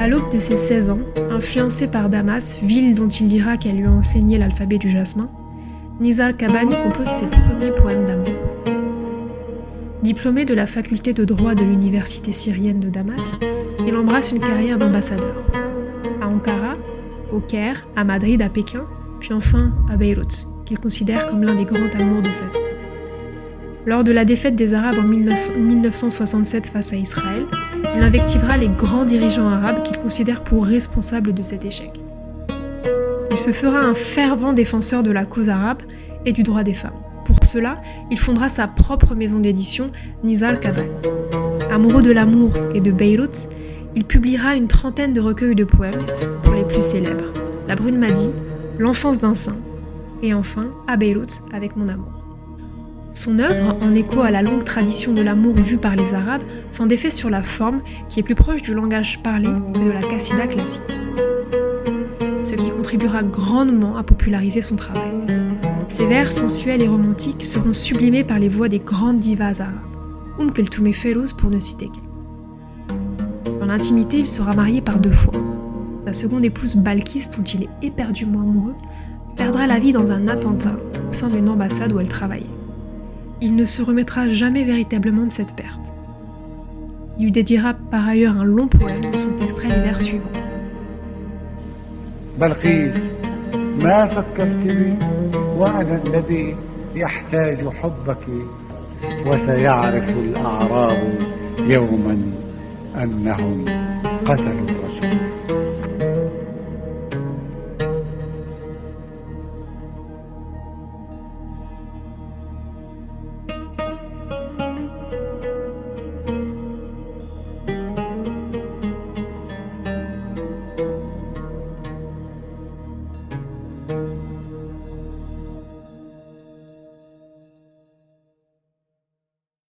À l'aube de ses 16 ans, influencé par Damas, ville dont il dira qu'elle lui a enseigné l'alphabet du jasmin, Nizar Qabbani compose ses premiers poèmes d'amour. Diplômé de la faculté de droit de l'université syrienne de Damas, il embrasse une carrière d'ambassadeur. À Ankara, au Caire, à Madrid, à Pékin, puis enfin à Beyrouth, qu'il considère comme l'un des grands amours de sa vie. Lors de la défaite des Arabes en 1967 face à Israël, il invectivera les grands dirigeants arabes qu'il considère pour responsables de cet échec. Il se fera un fervent défenseur de la cause arabe et du droit des femmes. Pour cela, il fondera sa propre maison d'édition, Nizar Qabbani. Amoureux de l'amour et de Beyrouth, il publiera une trentaine de recueils de poèmes, pour les plus célèbres, La Brune Madi, L'enfance d'un saint, et enfin, À Beyrouth avec mon amour. Son œuvre, en écho à la longue tradition de l'amour vue par les Arabes, s'en défait sur la forme qui est plus proche du langage parlé que de la qassida classique. Ce qui contribuera grandement à populariser son travail. Ses vers sensuels et romantiques seront sublimés par les voix des grandes divas arabes, Kulthum et Férouz pour ne citer qu'elles. Dans l'intimité, il sera marié par 2 fois. Sa seconde épouse Balkis, dont il est éperdument amoureux, perdra la vie dans un attentat au sein d'une ambassade où elle travaillait. Il ne se remettra jamais véritablement de cette perte. Il lui dédiera par ailleurs un long poème dont sont extraits les vers suivants. بلقيس ما فكرت بي وأنا الذي يحتاج حبك وسيعرف الأعراب يوما أنهم قتلوا الرسول